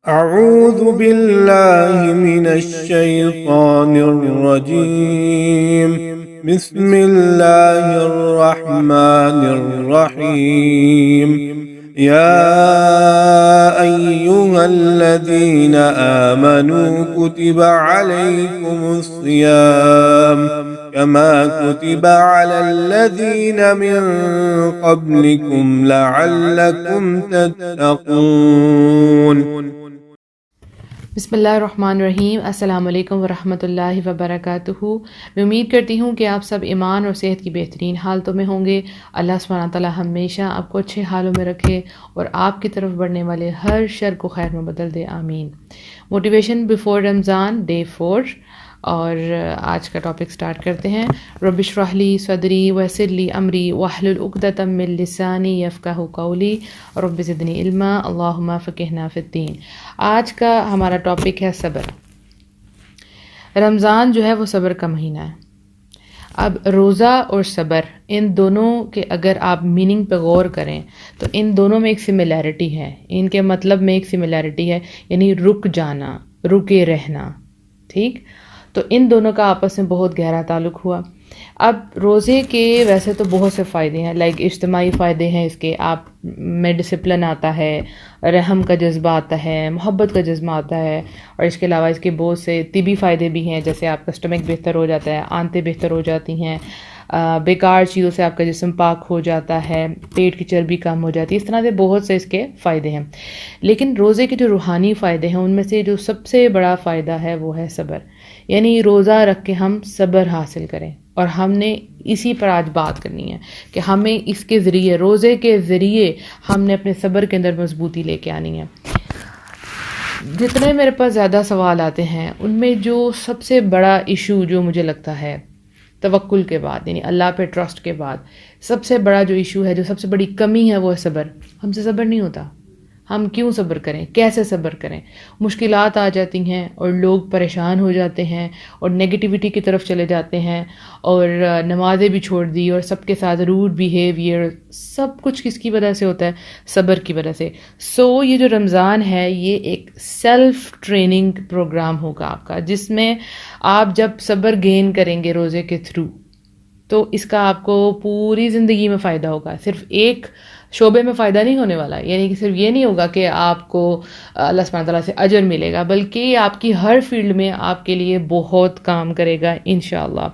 أعوذ بالله من الشيطان الرجيم. بسم الله الرحمن الرحيم. يا أيها الذين آمنوا كتب عليكم الصيام كما كتب على الذين من قبلكم لعلكم تتقون. بسم اللہ الرحمن الرحیم. السلام علیکم ورحمۃ اللہ وبرکاتہ. میں امید کرتی ہوں کہ آپ سب ایمان اور صحت کی بہترین حالتوں میں ہوں گے. اللہ سبحانہ تعالیٰ ہمیشہ آپ کو اچھے حالوں میں رکھے اور آپ کی طرف بڑھنے والے ہر شر کو خیر میں بدل دے. آمین. موٹیویشن بیفور رمضان ڈے 4، اور آج کا ٹاپک سٹارٹ کرتے ہیں. رب اشرح لی صدری ویسر لی امری واحلل عقدۃ من لسانی یفقہوا قولی رب زدنی علما اللہم فقہنا فی الدین. آج کا ہمارا ٹاپک ہے صبر. رمضان جو ہے وہ صبر کا مہینہ ہے. اب روزہ اور صبر، ان دونوں کے اگر آپ میننگ پہ غور کریں تو ان دونوں میں ایک سملیرٹی ہے. ان کے مطلب میں ایک سملیرٹی ہے، یعنی رک جانا، رکے رہنا. ٹھیک، تو ان دونوں کا آپس میں بہت گہرا تعلق ہوا. اب روزے کے ویسے تو بہت سے فائدے ہیں، لائک اجتماعی فائدے ہیں اس کے، آپ میں ڈسپلن آتا ہے، رحم کا جذبہ آتا ہے، محبت کا جذبہ آتا ہے، اور اس کے علاوہ اس کے بہت سے طبی فائدے بھی ہیں، جیسے آپ کا اسٹمک بہتر ہو جاتا ہے، آنتیں بہتر ہو جاتی ہیں، بیکار چیزوں سے آپ کا جسم پاک ہو جاتا ہے، پیٹ کی چربی کم ہو جاتی ہے. اس طرح سے بہت سے اس کے فائدے ہیں. لیکن روزے کے جو روحانی فائدے ہیں ان میں سے جو سب سے بڑا فائدہ ہے وہ ہے صبر. یعنی روزہ رکھ کے ہم صبر حاصل کریں، اور ہم نے اسی پر آج بات کرنی ہے کہ ہمیں اس کے ذریعے، روزے کے ذریعے ہم نے اپنے صبر کے اندر مضبوطی لے کے آنی ہے. جتنے میرے پاس زیادہ سوال آتے ہیں ان میں جو سب سے بڑا ایشو جو مجھے لگتا ہے توکل کے بعد، یعنی اللہ پہ ٹرسٹ کے بعد، سب سے بڑا جو ایشو ہے، جو سب سے بڑی کمی ہے، وہ ہے صبر. ہم سے صبر نہیں ہوتا. ہم کیوں صبر کریں؟ کیسے صبر کریں؟ مشکلات آ جاتی ہیں اور لوگ پریشان ہو جاتے ہیں اور نیگیٹیوٹی کی طرف چلے جاتے ہیں، اور نمازیں بھی چھوڑ دی، اور سب کے ساتھ روڈ بیہیویئر، سب کچھ کس کی وجہ سے ہوتا ہے؟ صبر کی وجہ سے. یہ جو رمضان ہے یہ ایک سیلف ٹریننگ پروگرام ہوگا آپ کا، جس میں آپ جب صبر گین کریں گے روزے کے تھرو، تو اس کا آپ کو پوری زندگی میں فائدہ ہوگا. صرف ایک شعبے میں فائدہ نہیں ہونے والا، یعنی کہ صرف یہ نہیں ہوگا کہ آپ کو اللہ سبحانہ تعالیٰ سے اجر ملے گا، بلکہ آپ کی ہر فیلڈ میں آپ کے لیے بہت کام کرے گا انشاءاللہ.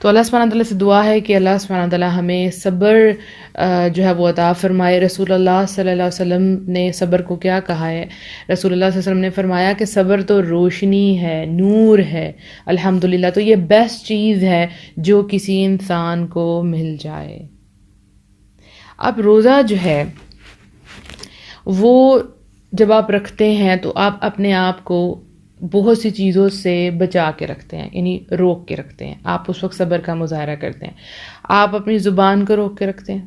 تو اللہ سبحانہ تعالیٰ سے دعا ہے کہ اللہ سبحانہ تعالیٰ ہمیں صبر جو ہے وہ عطا فرمائے. رسول اللہ صلی اللہ علیہ وسلم نے صبر کو کیا کہا ہے؟ رسول اللہ صلی اللہ علیہ وسلم نے فرمایا کہ صبر تو روشنی ہے، نور ہے. الحمدللہ، تو یہ بیسٹ چیز ہے جو کسی انسان کو مل جائے. اب روزہ جو ہے وہ جب آپ رکھتے ہیں تو آپ اپنے آپ کو بہت سی چیزوں سے بچا کے رکھتے ہیں، یعنی روک کے رکھتے ہیں. آپ اس وقت صبر کا مظاہرہ کرتے ہیں. آپ اپنی زبان کو روک کے رکھتے ہیں،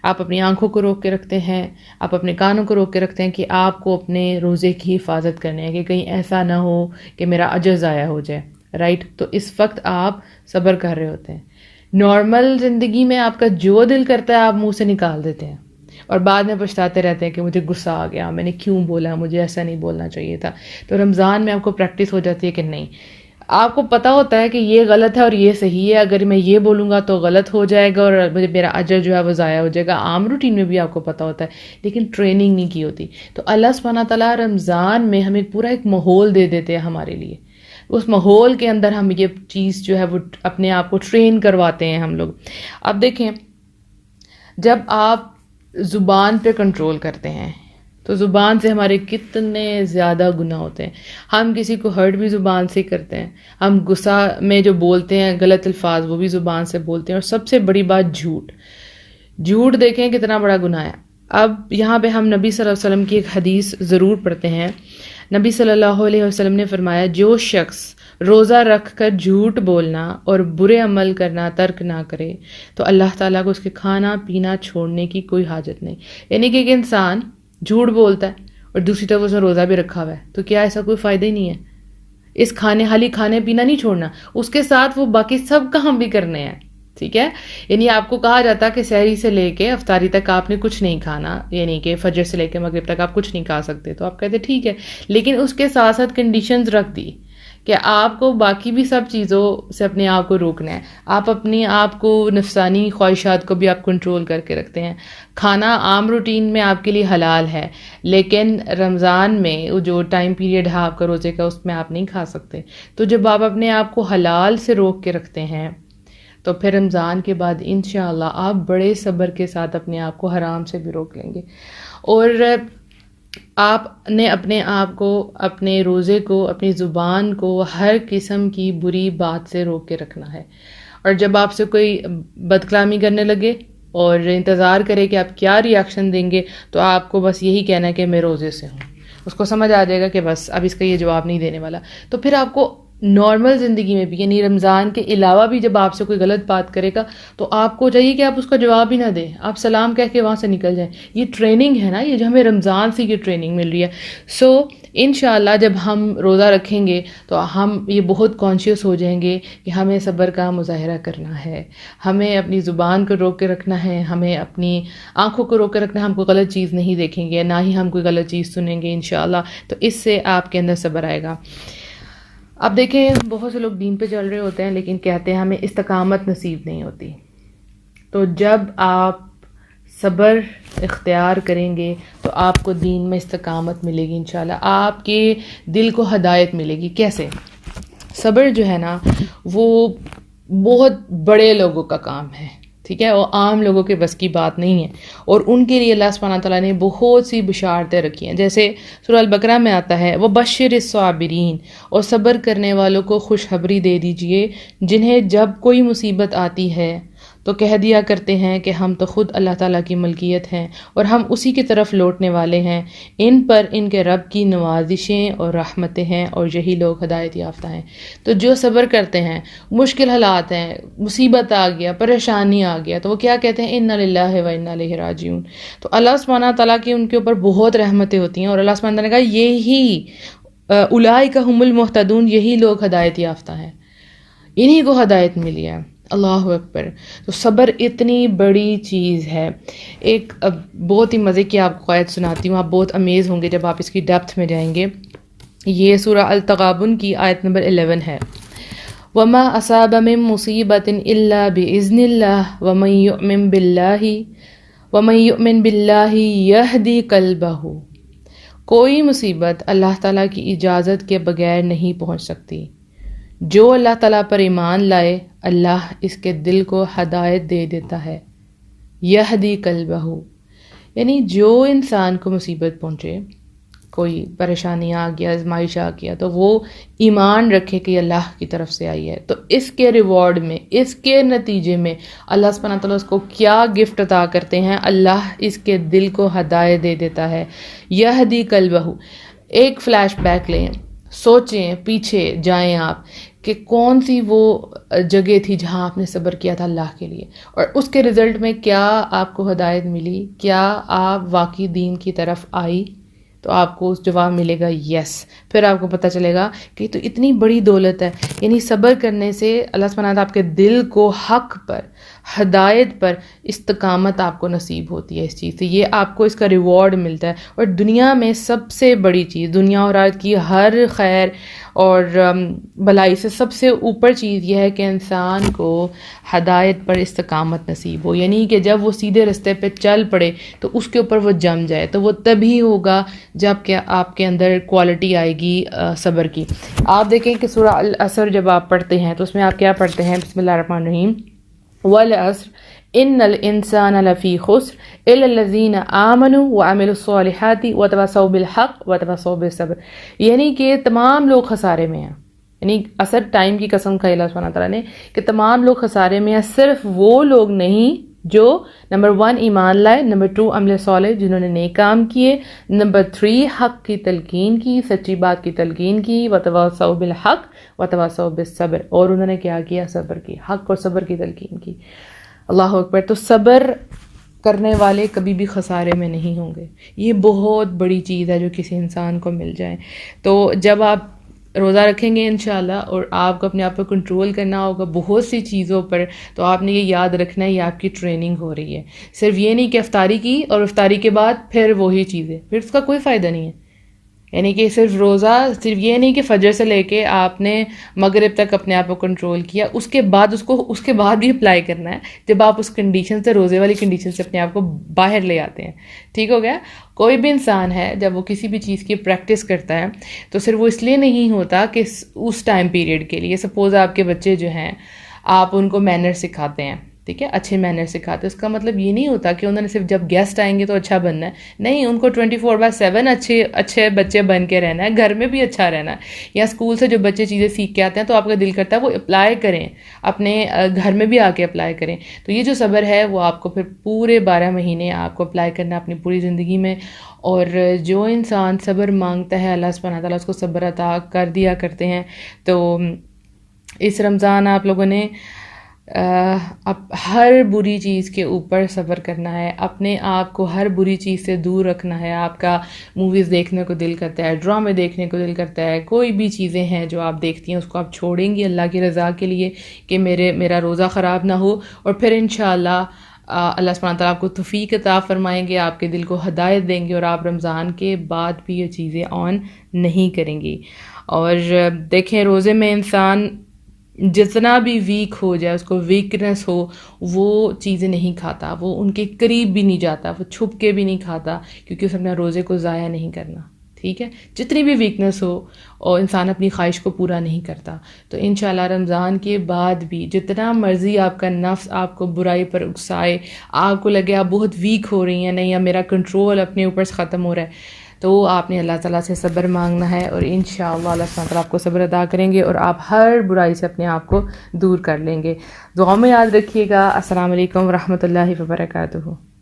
آپ اپنی آنکھوں کو روک کے رکھتے ہیں، آپ اپنے کانوں کو روک کے رکھتے ہیں کہ آپ کو اپنے روزے کی حفاظت کرنے ہے کہ کہیں ایسا نہ ہو کہ میرا اجر ضائع ہو جائے. رائٹ، تو اس وقت آپ صبر کر رہے ہوتے ہیں. نارمل زندگی میں آپ کا جو دل کرتا ہے آپ منہ سے نکال دیتے ہیں، اور بعد میں پچھتاتے رہتے ہیں کہ مجھے غصہ آ گیا، میں نے کیوں بولا، مجھے ایسا نہیں بولنا چاہیے تھا. تو رمضان میں آپ کو پریکٹس ہو جاتی ہے کہ نہیں، آپ کو پتہ ہوتا ہے کہ یہ غلط ہے اور یہ صحیح ہے، اگر میں یہ بولوں گا تو غلط ہو جائے گا اور مجھے میرا اجر جو ہے وہ ضائع ہو جائے گا. عام روٹین میں بھی آپ کو پتہ ہوتا ہے، لیکن ٹریننگ نہیں کی ہوتی. تو اللہ سبحانہ تعالیٰ رمضان میں ہمیں پورا ایک ماحول دے دیتے ہیں ہمارے لیے. اس ماحول کے اندر ہم یہ چیز جو ہے وہ اپنے آپ کو ٹرین کرواتے ہیں ہم لوگ. اب دیکھیں، جب آپ زبان پہ کنٹرول کرتے ہیں تو زبان سے ہمارے کتنے زیادہ گناہ ہوتے ہیں. ہم کسی کو ہرٹ بھی زبان سے کرتے ہیں، ہم غصہ میں جو بولتے ہیں غلط الفاظ وہ بھی زبان سے بولتے ہیں، اور سب سے بڑی بات جھوٹ دیکھیں کتنا بڑا گناہ ہے. اب یہاں پہ ہم نبی صلی اللہ علیہ وسلم کی ایک حدیث ضرور پڑھتے ہیں. نبی صلی اللہ علیہ وسلم نے فرمایا، جو شخص روزہ رکھ کر جھوٹ بولنا اور برے عمل کرنا ترک نہ کرے تو اللہ تعالیٰ کو اس کے کھانا پینا چھوڑنے کی کوئی حاجت نہیں. یعنی کہ ایک انسان جھوٹ بولتا ہے اور دوسری طرف اس نے روزہ بھی رکھا ہوا ہے، تو کیا ایسا کوئی فائدہ ہی نہیں ہے؟ اس حالی کھانے پینا نہیں چھوڑنا، اس کے ساتھ وہ باقی سب کام بھی کرنے ہیں. ٹھیک ہے. یعنی آپ کو کہا جاتا کہ سحری سے لے کے افطاری تک آپ نے کچھ نہیں کھانا، یعنی کہ فجر سے لے کے مغرب تک آپ کچھ نہیں کھا سکتے. تو آپ کہتے ٹھیک ہے، لیکن اس کے ساتھ ساتھ کنڈیشنز رکھ دی کہ آپ کو باقی بھی سب چیزوں سے اپنے آپ کو روکنا ہے. آپ اپنے آپ کو نفسانی خواہشات کو بھی آپ کنٹرول کر کے رکھتے ہیں. کھانا عام روٹین میں آپ کے لیے حلال ہے، لیکن رمضان میں جو ٹائم پیریڈ ہے آپ کا روزے کا، اس میں آپ نہیں کھا سکتے. تو جب آپ اپنے آپ کو حلال سے روک کے رکھتے ہیں تو پھر رمضان کے بعد انشاءاللہ آپ بڑے صبر کے ساتھ اپنے آپ کو حرام سے بھی روک لیں گے. اور آپ نے اپنے آپ کو، اپنے روزے کو، اپنی زبان کو ہر قسم کی بری بات سے روک کے رکھنا ہے. اور جب آپ سے کوئی بد کلامی کرنے لگے اور انتظار کرے کہ آپ کیا ری ایکشن دیں گے، تو آپ کو بس یہی کہنا ہے کہ میں روزے سے ہوں. اس کو سمجھ آ جائے گا کہ بس اب اس کا یہ جواب نہیں دینے والا. تو پھر آپ کو نارمل زندگی میں بھی، یعنی رمضان کے علاوہ بھی، جب آپ سے کوئی غلط بات کرے گا تو آپ کو چاہیے کہ آپ اس کا جواب ہی نہ دیں، آپ سلام کہہ کے وہاں سے نکل جائیں. یہ ٹریننگ ہے نا، یہ جو ہمیں رمضان سے یہ ٹریننگ مل رہی ہے. سو انشاءاللہ جب ہم روزہ رکھیں گے تو ہم یہ بہت کانشیس ہو جائیں گے کہ ہمیں صبر کا مظاہرہ کرنا ہے، ہمیں اپنی زبان کو روک کے رکھنا ہے، ہمیں اپنی آنکھوں کو روک کے رکھنا ہے. ہم کوئی غلط چیز نہیں دیکھیں گے، نہ ہی ہم کوئی غلط چیز سنیں گے انشاءاللہ. تو اس سے آپ کے اندر صبر آئے گا. اب دیکھیں، بہت سے لوگ دین پہ چل رہے ہوتے ہیں لیکن کہتے ہیں ہمیں استقامت نصیب نہیں ہوتی. تو جب آپ صبر اختیار کریں گے تو آپ کو دین میں استقامت ملے گی انشاءاللہ. آپ کے دل کو ہدایت ملے گی. کیسے؟ صبر جو ہے نا، وہ بہت بڑے لوگوں کا کام ہے، ٹھیک ہے، وہ عام لوگوں کے بس کی بات نہیں ہے. اور ان کے لیے اللہ سبحانہ تعالیٰ نے بہت سی بشارتیں رکھی ہیں. جیسے سورہ البقرہ میں آتا ہے وَبَشِّرِ الصَّابِرِينَ، اور صبر کرنے والوں کو خوشخبری دے دیجئے جنہیں جب کوئی مصیبت آتی ہے تو کہہ دیا کرتے ہیں کہ ہم تو خود اللہ تعالیٰ کی ملکیت ہیں اور ہم اسی کی طرف لوٹنے والے ہیں. ان پر ان کے رب کی نوازشیں اور رحمتیں ہیں اور یہی لوگ ہدایت یافتہ ہیں. تو جو صبر کرتے ہیں، مشکل حالات ہیں، مصیبت آ گیا، پریشانی آ گیا، تو وہ کیا کہتے ہیں؟ اِنَّ لِلَّهِ وَإِنَّا إِلَيْهِ راجعون. تو اللہ سبحانہ تعالیٰ کی ان کے اوپر بہت رحمتیں ہوتی ہیں. اور اللہ سبحانہ تعالیٰ نے کہا یہی اولئک هم المہتدون، یہی لوگ ہدایت یافتہ ہیں، انہی کو ہدایت ملی ہے. اللہ اکبر. تو صبر اتنی بڑی چیز ہے. ایک بہت ہی مزے کی آپ کو آیت سناتی ہوں، آپ بہت امیز ہوں گے جب آپ اس کی ڈیپتھ میں جائیں گے. یہ سورہ التغابن کی آیت نمبر 11 ہے. وَمَا أَصَابَ مِن مُّصِيبَةٍ إِلَّا بِإِذْنِ اللَّهِ وَمَن يُؤْمِن بِاللَّهِ يَهْدِ قَلْبَهُ. کوئی مصیبت اللہ تعالیٰ کی اجازت کے بغیر نہیں پہنچ سکتی. جو اللہ تعالیٰ پر ایمان لائے اللہ اس کے دل کو ہدایت دے دیتا ہے. یہدی قلبہ، یعنی جو انسان کو مصیبت پہنچے، کوئی پریشانی آ گیا، آزمائش آ گیا، تو وہ ایمان رکھے کہ اللہ کی طرف سے آئی ہے. تو اس کے ریوارڈ میں، اس کے نتیجے میں اللہ سبحانہ تعالیٰ اس کو کیا گفٹ عطا کرتے ہیں؟ اللہ اس کے دل کو ہدایت دے دیتا ہے. یہدی قلبہ. ایک فلیش بیک لیں، سوچیں، پیچھے جائیں آپ کہ کون سی وہ جگہ تھی جہاں آپ نے صبر کیا تھا اللہ کے لیے، اور اس کے رزلٹ میں کیا آپ کو ہدایت ملی؟ کیا آپ واقعی دین کی طرف آئی؟ تو آپ کو اس جواب ملے گا یس. پھر آپ کو پتہ چلے گا کہ تو اتنی بڑی دولت ہے. یعنی صبر کرنے سے اللہ سبحانہ تعالیٰ آپ کے دل کو حق پر، ہدایت پر استقامت آپ کو نصیب ہوتی ہے. اس چیز سے یہ آپ کو اس کا ریوارڈ ملتا ہے. اور دنیا میں سب سے بڑی چیز، دنیا اور آخرت کی ہر خیر اور بلائی سے سب سے اوپر چیز یہ ہے کہ انسان کو ہدایت پر استقامت نصیب ہو. یعنی کہ جب وہ سیدھے رستے پہ چل پڑے تو اس کے اوپر وہ جم جائے. تو وہ تبھی ہوگا جب کہ آپ کے اندر کوالٹی آئے گی صبر کی. آپ دیکھیں کہ سورہ العصر جب آپ پڑھتے ہیں تو اس میں آپ کیا پڑھتے ہیں؟ بسم اللہ الرحمن الرحیم. والعصر ان الانسان لفی خسر الا الذین آمنوا وعملوا الصالحات وتواصوا بالحق وتواصوا بالصبر. یعنی کہ تمام لوگ خسارے میں ہیں. یعنی عصر ٹائم کی قسم کھائی اللہ سبحانہ تعالیٰ نے کہ تمام لوگ خسارے میں ہیں، صرف وہ لوگ نہیں جو نمبر 1 ایمان لائے، نمبر 2 عمل صالح جنہوں نے نیک کام کیے، نمبر 3 حق کی تلقین کی، سچی بات کی تلقین کی، وتواصوا بالحق وتواصوا بالصبر، اور انہوں نے کیا کیا؟ صبر کی، حق اور صبر کی تلقین کی. اللہ اکبر. تو صبر کرنے والے کبھی بھی خسارے میں نہیں ہوں گے. یہ بہت بڑی چیز ہے جو کسی انسان کو مل جائے. تو جب آپ روزہ رکھیں گے انشاءاللہ اور آپ کو اپنے آپ پر کنٹرول کرنا ہوگا بہت سی چیزوں پر، تو آپ نے یہ یاد رکھنا ہے یہ آپ کی ٹریننگ ہو رہی ہے. صرف یہ نہیں کہ افطاری کی اور افطاری کے بعد پھر وہی چیزیں، پھر اس کا کوئی فائدہ نہیں ہے. یعنی کہ صرف روزہ صرف یہ نہیں کہ فجر سے لے کے آپ نے مغرب تک اپنے آپ کو کنٹرول کیا، اس کے بعد اس کے بعد بھی اپلائی کرنا ہے جب آپ اس کنڈیشن سے، روزے والی کنڈیشن سے اپنے آپ کو باہر لے آتے ہیں. ٹھیک ہو گیا؟ کوئی بھی انسان ہے جب وہ کسی بھی چیز کی پریکٹس کرتا ہے تو صرف وہ اس لیے نہیں ہوتا کہ اس ٹائم پیریڈ کے لیے، سپوز آپ کے بچے جو ہیں آپ ان کو مینر سکھاتے ہیں، ٹھیک ہے، اچھے مینر سکھاتے ہیں، اس کا مطلب یہ نہیں ہوتا کہ انہوں نے صرف جب گیسٹ آئیں گے تو اچھا بننا ہے. نہیں، ان کو 24/7 اچھے بچے بن کے رہنا ہے، گھر میں بھی اچھا رہنا ہے. یا اسکول سے جو بچے چیزیں سیکھ کے آتے ہیں تو آپ کا دل کرتا ہے وہ اپلائی کریں، اپنے گھر میں بھی آ کے اپلائی کریں. تو یہ جو صبر ہے وہ آپ کو پھر پورے 12 مہینے آپ کو اپلائی کرنا ہے اپنی پوری زندگی میں. اور جو انسان صبر مانگتا ہے اللہ سبحانہ تعالیٰ اس کو صبر عطا کر دیا کرتے ہیں. تو اس رمضان آپ لوگوں نے اب ہر بری چیز کے اوپر صبر کرنا ہے، اپنے آپ کو ہر بری چیز سے دور رکھنا ہے. آپ کا موویز دیکھنے کو دل کرتا ہے، ڈرامے دیکھنے کو دل کرتا ہے، کوئی بھی چیزیں ہیں جو آپ دیکھتی ہیں اس کو آپ چھوڑیں گی اللہ کی رضا کے لیے کہ میرا روزہ خراب نہ ہو. اور پھر انشاءاللہ اللہ سبحانہ تعالیٰ آپ کو توفیق عطا فرمائیں گے، آپ کے دل کو ہدایت دیں گے اور آپ رمضان کے بعد بھی یہ چیزیں آن نہیں کریں گی. اور دیکھیں روزے میں انسان جتنا بھی ویک ہو جائے، اس کو ویکنس ہو، وہ چیزیں نہیں کھاتا، وہ ان کے قریب بھی نہیں جاتا، وہ چھپ کے بھی نہیں کھاتا، کیونکہ اس اپنے روزے کو ضائع نہیں کرنا. ٹھیک ہے، جتنی بھی ویکنس ہو اور انسان اپنی خواہش کو پورا نہیں کرتا. تو انشاءاللہ رمضان کے بعد بھی جتنا مرضی آپ کا نفس آپ کو برائی پر اکسائے، آپ کو لگے آپ بہت ویک ہو رہی ہیں، نہیں اب میرا کنٹرول اپنے اوپر سے ختم ہو رہا ہے، تو آپ نے اللہ تعالیٰ سے صبر مانگنا ہے اور انشاءاللہ اللہ سبحانہ تعالیٰ آپ کو صبر عطا کریں گے اور آپ ہر برائی سے اپنے آپ کو دور کر لیں گے. دعاؤں میں یاد رکھیے گا. السلام علیکم ورحمۃ اللہ وبرکاتہ.